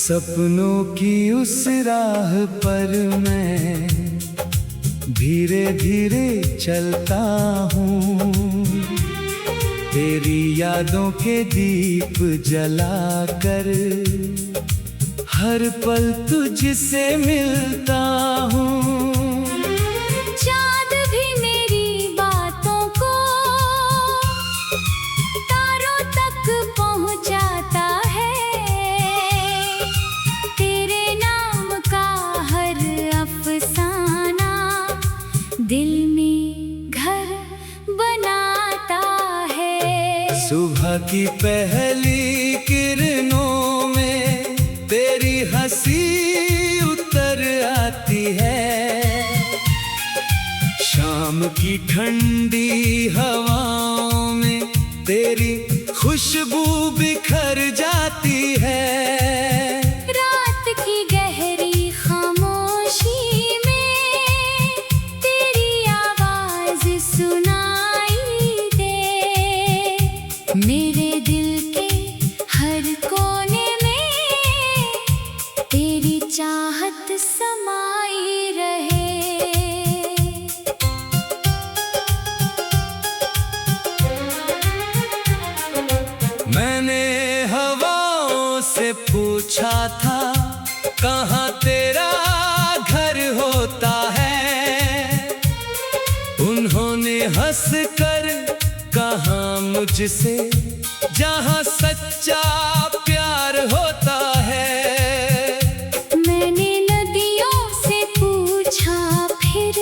सपनों की उस राह पर मैं धीरे धीरे चलता हूँ, तेरी यादों के दीप जलाकर हर पल तुझसे मिलता हूँ। चाँद भी मेरी बातों को तारों तक पहुँचाता है, तेरे नाम का हर अफसाना दिल में घर बनाता है। सुबह की पहली किरणों में तेरी हंसी उतर आती है, शाम की ठंडी हवाओं में तेरी खुशबू बिखर जाती है। रात की गहरी खामोशी में तेरी आवाज सुनाई दे, मेरे दिल के हर कोने में तेरी चाहत समाई रहे। मैंने हवाओं से पूछा था कहाँ तेरा घर होता है, उन्होंने हंसकर कहा मुझसे जहाँ सच्चा प्यार होता है। मैंने नदियों से पूछा फिर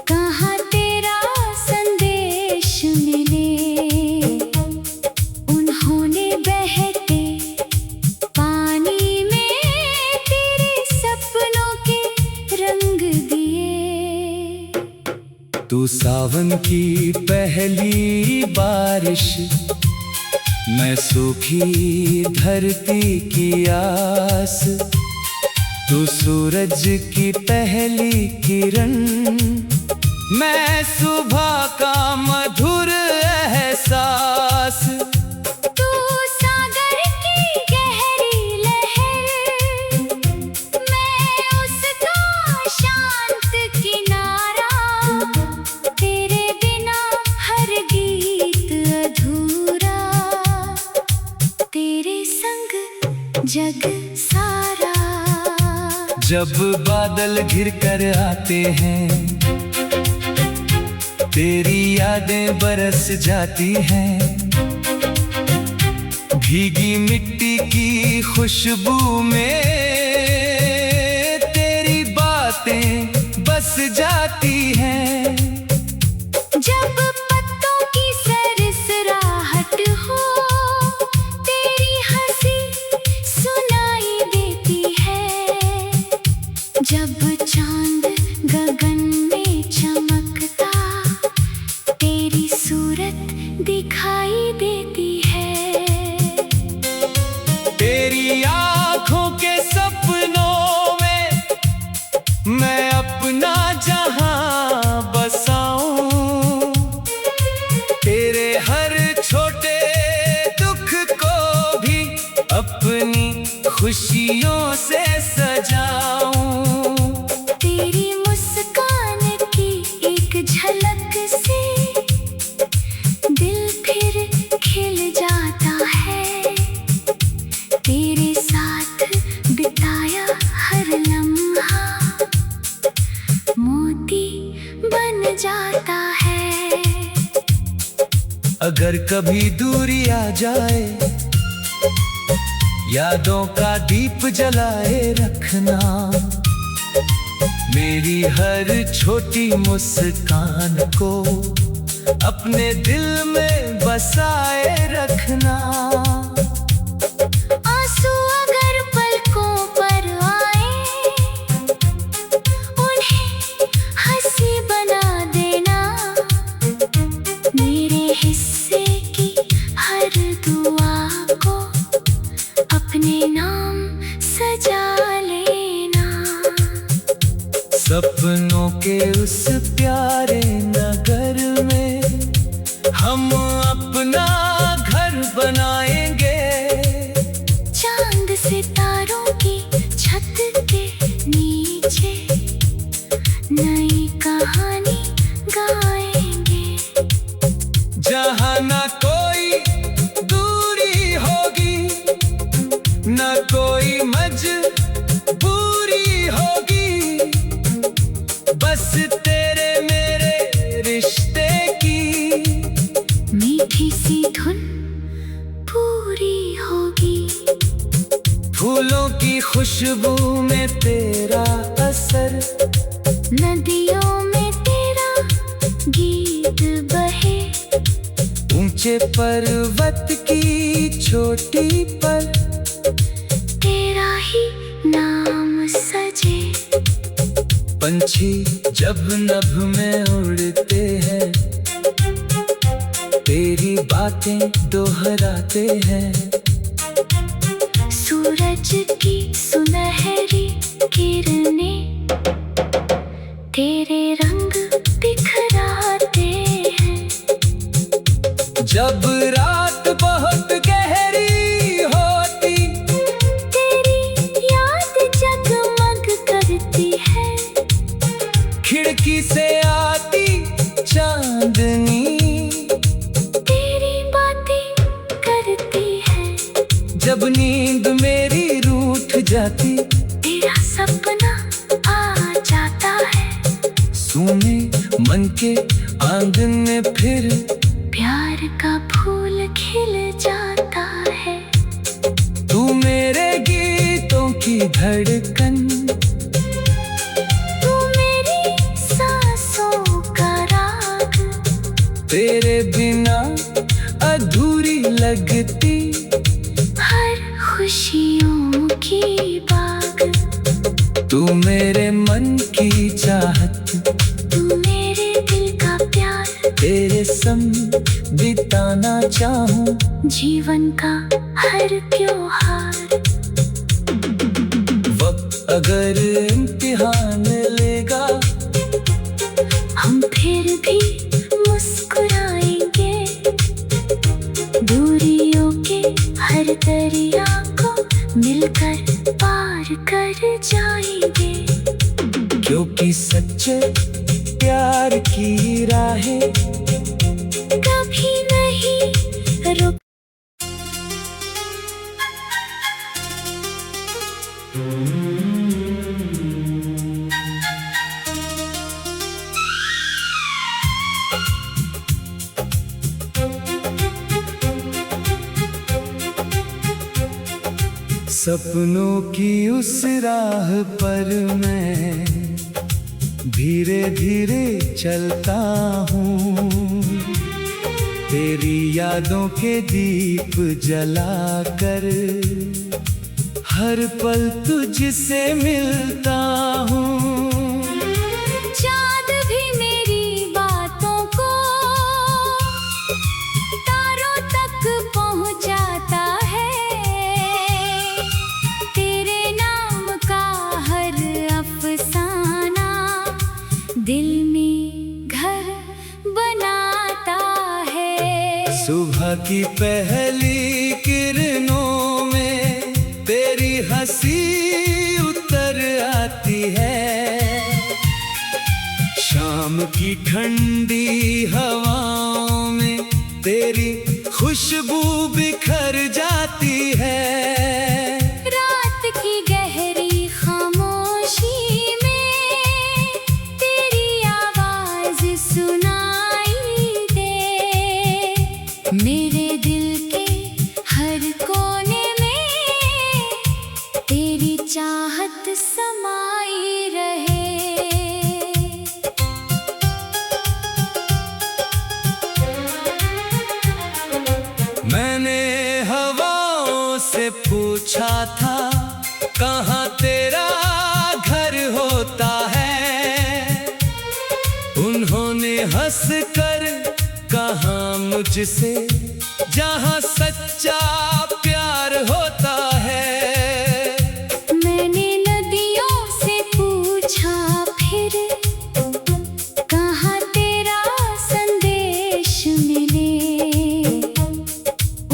कहाँ तेरा संदेश मिले, उन्होंने बहते पानी में तेरे सपनों के रंग दिए। तू सावन की पहली बारिश, मैं सूखी धरती की आस, तू सूरज की पहली किरण, मैं सुबह का मधुर एहसास। तू सागर की गहरी लहर, मैं उसका शांत किनारा, तेरे बिना हर गीत अधूरा, तेरे संग जग सारा। जब बादल घिर कर आते हैं तेरी यादें बरस जाती हैं, भीगी मिट्टी की खुशबू में तेरी बातें बस जाती हैं। जब पत्तों की सरसराहट हो तेरी हंसी सुनाई देती है, जब चांद गगन में चमकता तेरी सूरत दिखाई देती है। तेरी आँखों के सपनों में मैं अपना जहां बसाऊं, तेरे हर छोटे दुख को भी अपनी खुशियों से सजाऊं। तेरी मुस्कान की एक झलक से दिल फिर खिल जाता है, तेरे साथ बिताया हर लम्हा मोती बन जाता है। अगर कभी दूरी आ जाए यादों का दीप जलाए रखना, मेरी हर छोटी मुस्कान को अपने दिल में बसाए रखना। आंसू अगर पलकों पर आए उन्हें हंसी बना देना, मेरे हिस्से की हर दुआ को अपने नाम सजा लेना। सपनों के उस प्यारे नगर में हम अपना घर बनाएंगे। चांद से फूलों की खुशबू में तेरा असर, नदियों में तेरा गीत बहे, ऊंचे पर्वत की चोटी पर तेरा ही नाम सजे। पंछी जब नभ में उड़ते हैं, तेरी बातें दोहराते हैं। सूरज की सुनहरी किरणें तेरे रंग बिखराते हैं। जब रात बहुत गहरी होती, तेरी याद जगमग करती है। खिड़की से आती चांदनी तेरी बातें करती है। जब नींद मेरी रूठ जाती, तेरा सपना आ जाता है। सूने मन के आंगन में फिर प्यार का फूल खिल जाता है। तू मेरे गीतों की धड़कन, तू मेरी सांसों का राग, तेरे बिना अधूरी लगती हर खुशियों की बाग। तू मेरे मन की चाहत, तू मेरे दिल का प्यार, तेरे संग बिताना चाहूं जीवन का हर त्योहार। वक्त अगर इम्तिहान लेगा, हम फिर भी मुस्कुराएंगे। दूरियों के हर दरिया को मिलकर पार कर जाएंगे। क्योंकि सच्चे प्यार की राहें कभी नहीं रुक। सपनों की उस राह पर मैं धीरे धीरे चलता हूँ, तेरी यादों के दीप जलाकर हर पल तुझसे मिलता हूँ। चाँद भी मेरी बातों को तारों तक पहुँचाता है। तेरे नाम का हर अफसाना दिल में घर बनाता है। सुबह की पहली किरणों में तेरी हंसी उतर आती है। शाम की ठंडी हवाओं में तेरी खुशबू बिखर जाती है। रात की गहरी खामोशी में तेरी आवाज सुनाई दे। मेरे दिल के हर कोने में तेरी चाहत समाई रहे। मैंने हवाओं से पूछा था, कहाँ तेरा घर होता है। उन्होंने हंसकर कहा मुझसे, जहाँ सच्चा प्यार होता है। मैंने नदियों से पूछा फिर, कहाँ तेरा संदेश मिले।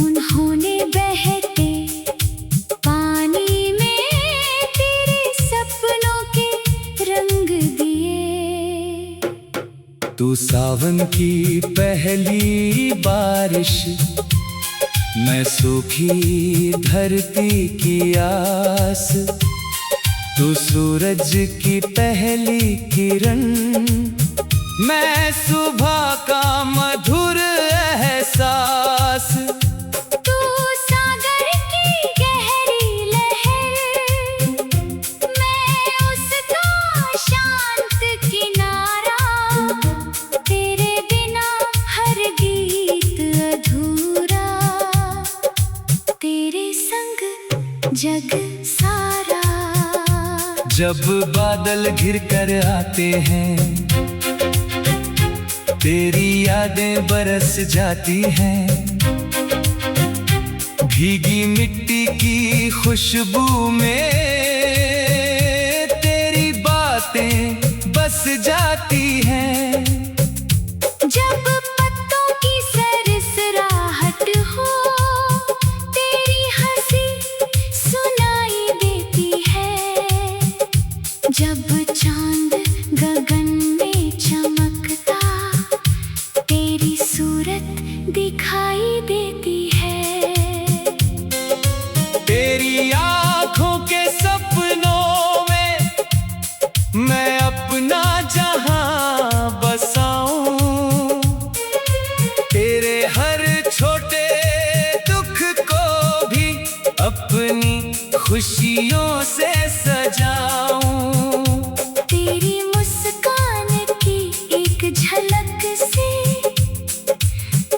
उन्होंने बहते पानी में तेरे सपनों के रंग दिए। तू सावन की पहली बारिश, मैं सूखी धरती की आस। तू सूरज की पहली किरण, मैं सुबह का मधुर एहसास। तू सागर की गहरी लहर, जग सारा। जब बादल घिर कर आते हैं, तेरी यादें बरस जाती हैं। भीगी मिट्टी की खुशबू में तेरी बातें बस जाती हैं। जब पत्तों की सरसराहट हो, तेरी हंसी सुनाई देती है। जब चांद गगन में चमकता, तेरी सूरत दिखाई देती है। तेरी आँखों के सपनों में मैं अपना जहां बसाऊं। तेरे हर छोटे दुख को भी अपनी खुशियों से सजाऊं। तेरी मुस्कान की एक झलक से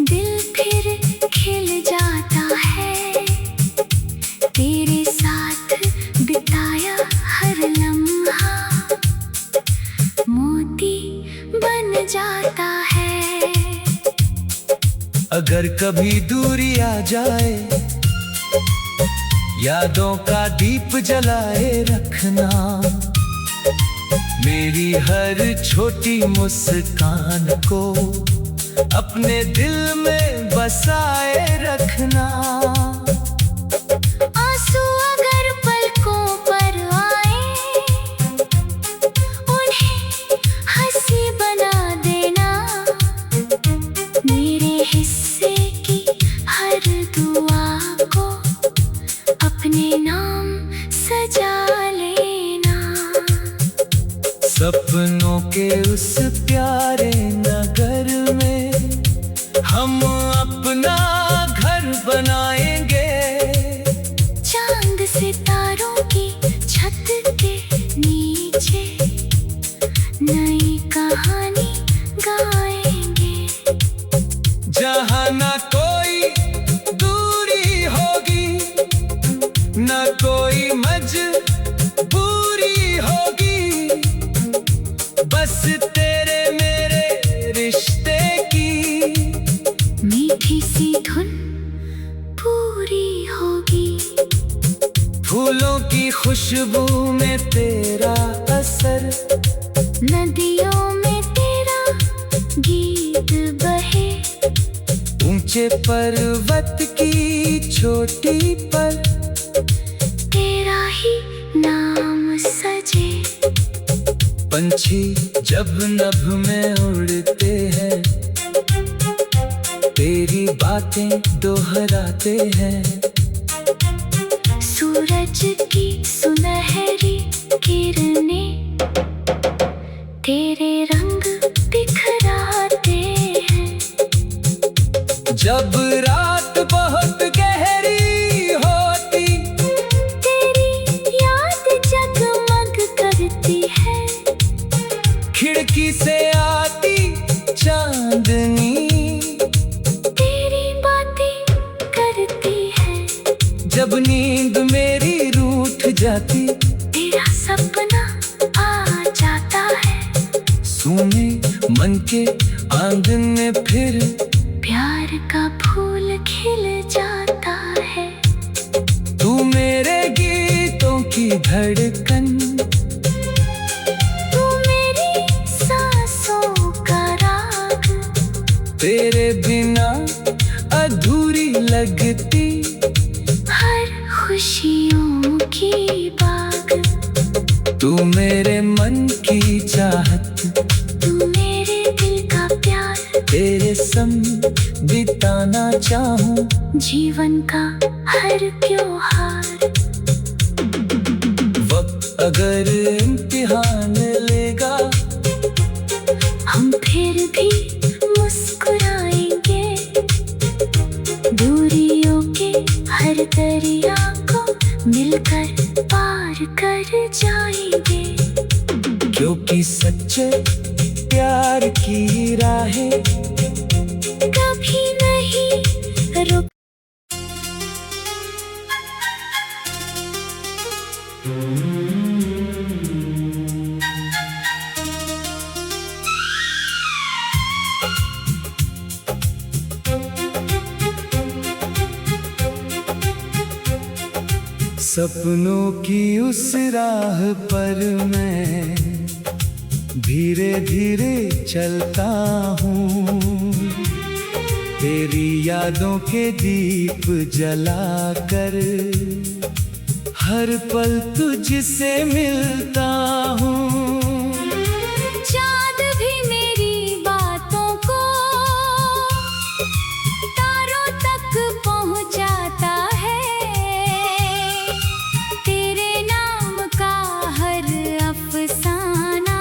दिल फिर खिल जाता है। तेरे साथ बिताया हर लम्हा मोती बन जाता है। अगर कभी दूरी आ जाए, यादों का दीप जलाए रखना। मेरी हर छोटी मुस्कान को अपने दिल में बसाए रखना। आंसू अगर पलकों पर आए, उन्हें हंसी बना देना। मेरे हिस्से की हर दुआ को अपने नाम सजा लेना। सपनों के उस प्यारे नगर में हम अपना घर बनाएंगे। चांद सितारों की छत के नीचे नई कहानी गाएंगे। जहाँ ना कोई दूरी होगी, ना कोई मजबूरी होगी। बस तेरे मेरे रिश्ते की मीठी सी धुन पूरी होगी। फूलों की खुशबू में तेरा असर, नदियों में तेरा गीत बहे। ऊंचे पर्वत की चोटी पर तेरा ही नाम सजे। पंछी जब नभ में उड़ते हैं, तेरी बातें दोहराते हैं। सूरज की सुनहरी किरणें तेरे रंग दिखराते हैं। जब रात बहुत गहरी होती, तेरी याद जगमग करती है। खिड़की से आती चांदनी तेरी बातें करती है। जब नींद मेरी रूठ जाती, तेरा सपना आ जाता है। सूने मन के आंगन में फिर प्यार का फूल खिल जाता है। तू मेरे गीतों की धड़कन, तू मेरी सांसों का राग। तेरे बिना अधूरी लगती हर खुशियों की बाग। तू मेरे मन की चाहत, तू मेरे दिल का प्यार। तेरे संग बिताना चाहूं जीवन का हर त्योहार। वक्त अगर इम्तिहान लेगा, हम फिर भी मुस्कुराएंगे। दूरियों के हर दरिया को मिलकर पार कर जाएंगे। क्योंकि सच्चे प्यार की राहें कभी नहीं रुक। सपनों की उस राह पर मैं धीरे धीरे चलता हूँ, तेरी यादों के दीप जलाकर हर पल तुझसे मिलता हूँ। चाँद भी मेरी बातों को तारों तक पहुँचाता है, तेरे नाम का हर अफसाना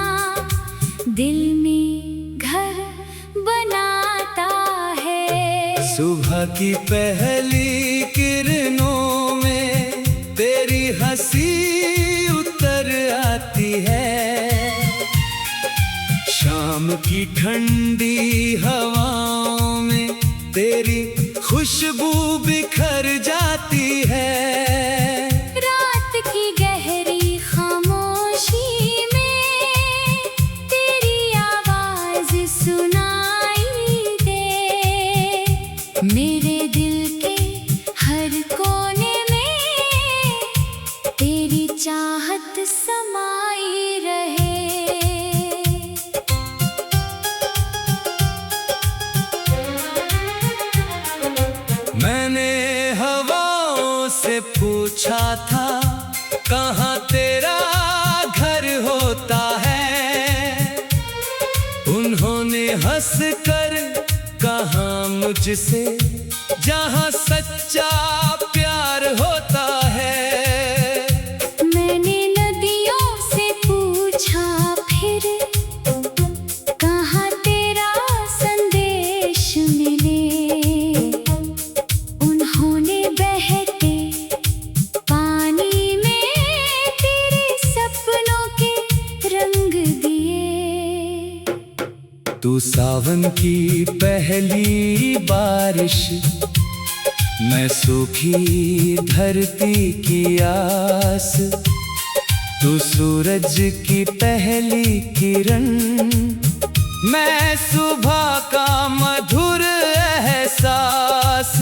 दिल में घर बनाता है। सुबह की पहली किरणों में तेरी हंसी उतर आती है, शाम की ठंडी हवाओं में तेरी खुशबू बिखर जाती है। रात की गहरी खामोशी में तेरी आवाज सुनाई दे, मेरे दिल के हर कोने में तेरी चाहत समाई रहे। मैंने हवाओं से पूछा था कहाँ तेरा घर होता है, उन्होंने हंसकर कहा मुझसे जहाँ सच्चा प्यार होता है। मैंने नदियों से पूछा फिर कहाँ तेरा संदेश मिले, उन्होंने बहते पानी में तेरे सपनों के रंग दिए। तू सावन की पहली बारिश, मैं सूखी धरती की आस, तू सूरज की पहली किरण, मैं सुबह का मधुर एहसास।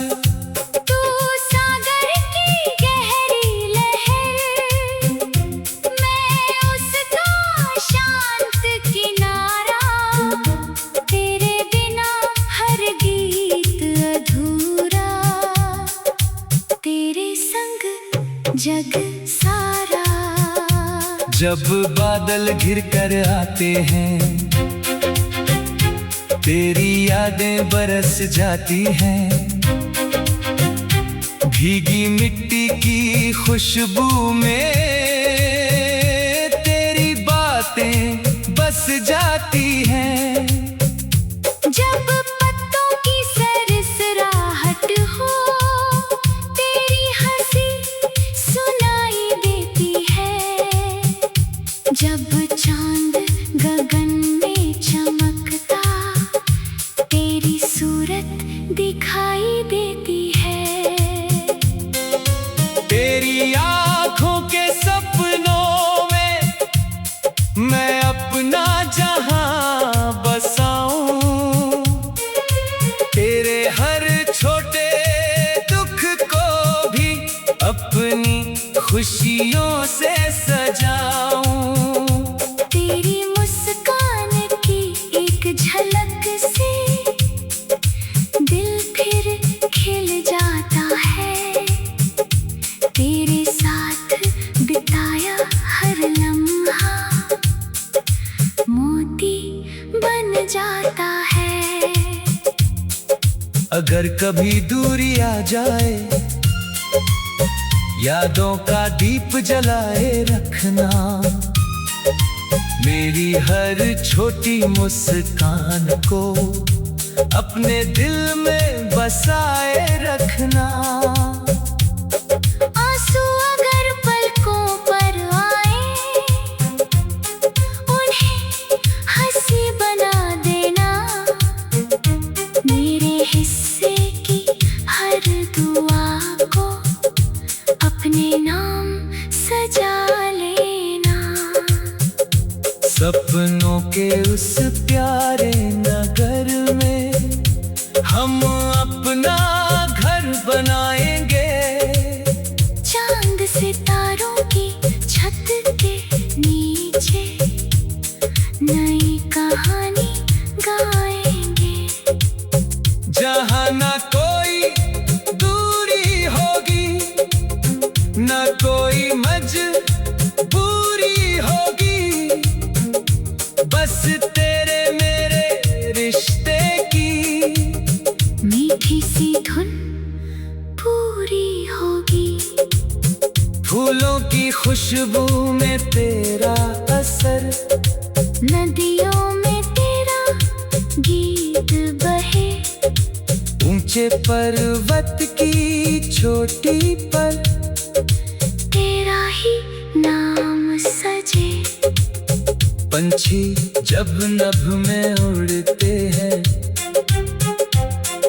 तू सागर की गहरी लहर, मैं उसका शांत किनारा, तेरे बिना हर गीत अधूरा, तेरे संग जग सारा। जब बादल घिर कर आते हैं तेरी यादें बरस जाती हैं, भीगी मिट्टी की खुशबू में तेरी बातें बस जाती हैं। जब पत्तों की सरसराहट हो तेरी हंसी सुनाई देती है, जब चांद गगन में चमकता तेरी सूरत दिखाई देती है। तेरी आँखों के सपनों में मैं अपना जहां बसाऊं, तेरे हर छोटे दुख को भी अपनी खुशियों से सजाऊं। तेरी मुस्कान की एक झलक से दिल फिर खिल जाता है, तेरे साथ बिताया हर लम्हा मोती बन जाता है। अगर कभी दूरी आ जाए यादों का दीप जलाए रखना, मेरी हर छोटी मुस्कान को अपने दिल में बसाए रखना। आंसू अगर पलकों पर आए उन्हें हंसी बना देना, मेरे हिस्से की हर दुआ को अपने नाम सजा सपनों के उस प्यारे नगर में हम अपना घर बनाएंगे। चांद सितारों की छत के नीचे नई कहानी गाएंगे। जहाँ ना कोई दूरी होगी, ना कोई मजबूरी होगी, बस तेरे मेरे रिश्ते की मीठी सी धुन पूरी होगी। फूलों की खुशबू में तेरा असर, नदियों में तेरा गीत बहे। ऊंचे पर्वत की चोटी पर तेरा ही नाम सजे। पंछी जब नभ में उड़ते हैं,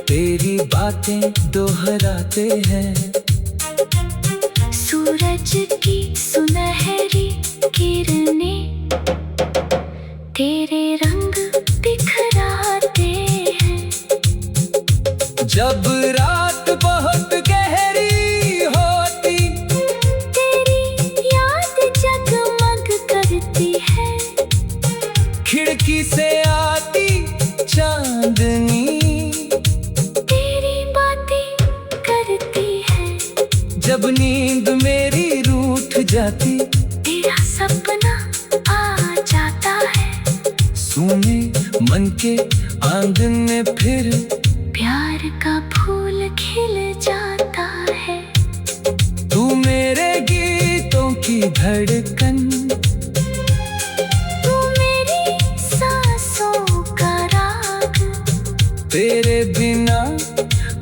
तेरी बातें दोहराते हैं। सूरज की सुनहरी किरणें तेरे रंग बिखराते हैं। जब रात बहुत गहरी होती, तेरी याद जगमग करती है। खिड़की से आती चांदनी तेरी बातें करती है। जब नींद मेरी रूठ जाती, तेरा सपना आ जाता है। सूने मन के आंगन में फिर प्यार का फूल खिल जाता है। तू मेरे गीतों की धड़कन, तू मेरी सांसों का राग। तेरे बिना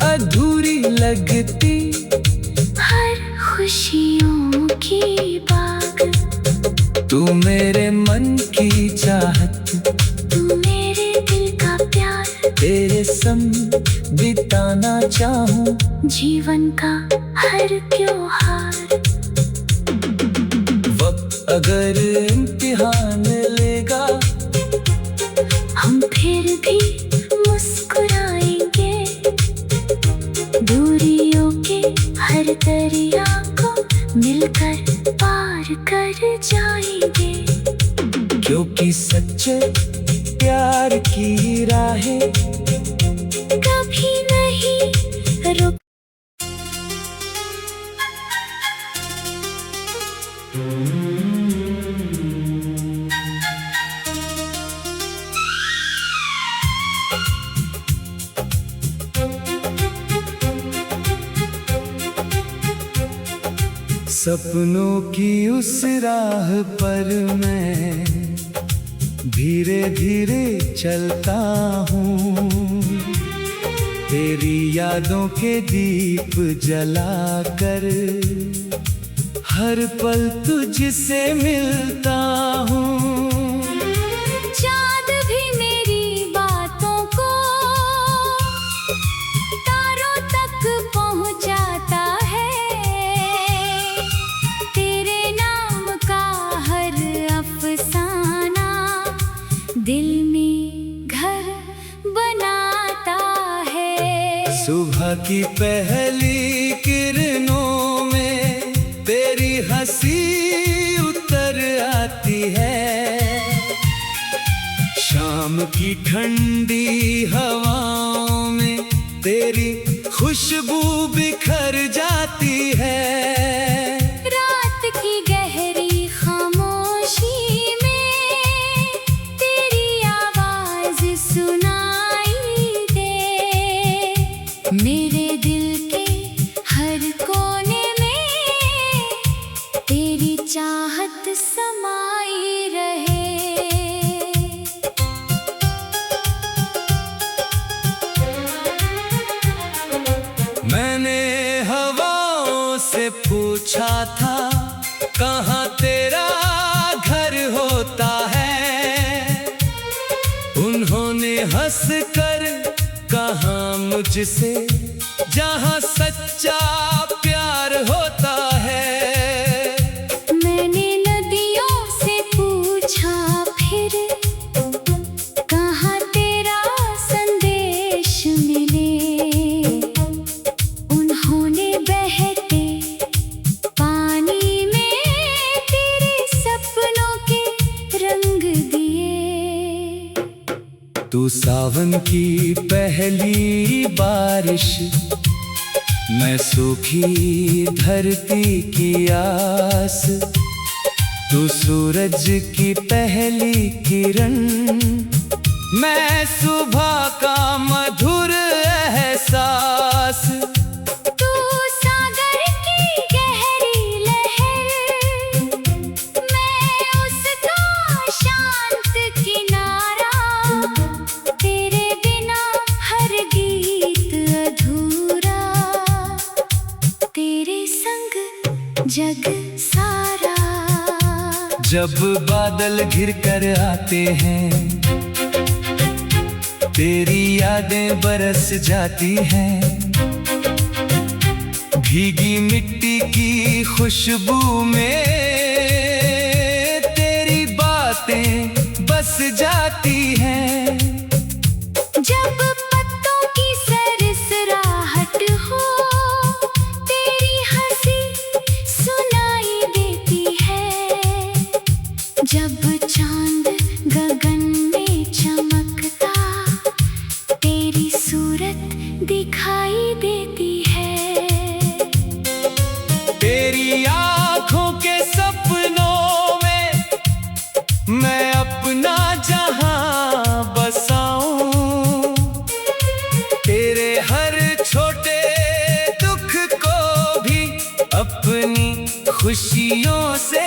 अधूरी लगती हर खुशियों की बाग। तू मेरे मन की चाहत, तू मेरे दिल का प्यार। तेरे संग बिताना चाहूं जीवन का हर त्योहार। वक्त अगर इम्तिहान लेगा, हम फिर भी मुस्कुराएंगे। दूरियों के हर दरिया को मिलकर पार कर जाएंगे। क्योंकि सच्चे प्यार की राहें कभी नहीं रुक। सपनों की उस राह पर मैं धीरे धीरे चलता हूँ। तेरी यादों के दीप जलाकर हर पल तुझसे मिलता हूँ। चाँद भी मेरी बातों को तारों तक पहुँचाता है। तेरे नाम का हर अफसाना दिल में घर बनाता है। सुबह की पहली किरणों में तेरी हंसी उतर आती है। शाम की ठंडी हवाओं में तेरी खुशबू बिखर जाती है। रात की गहरी खामोशी में तेरी आवाज सुनाई दे। मेरे दिल के हर कोने में तेरी चाहत समाई रहे। मैंने हवाओं से पूछा था, कहाँ तेरा घर होता है। उन्होंने हंसकर कहा मुझसे, जहाँ सच्चा प्यार होता है। मैंने नदियों से पूछा फिर, तू सावन की पहली बारिश, मैं सूखी धरती की आस। तू सूरज की पहली किरण, मैं सुबह का मधुर एहसास। तू सागर की गहरी लहर, मैं उसका शांत किनारा। तेरे बिना हर गीत अधूरा, तेरे संग जग सारा। जब बादल घिर कर आते हैं, तेरी यादें बरस जाती हैं। भीगी मिट्टी की खुशबू में तेरी बातें बस जाती हैं। जब पत्तों की सरसराहट हो, तेरी हंसी सुनाई देती है। जब चांद गगन में चमकता, तेरी सूरत दिखाई देती है। तेरी आँखों के सपनों में मैं अपना जहां बसाऊं। तेरे हर छोटे दुख को भी अपनी खुशियों से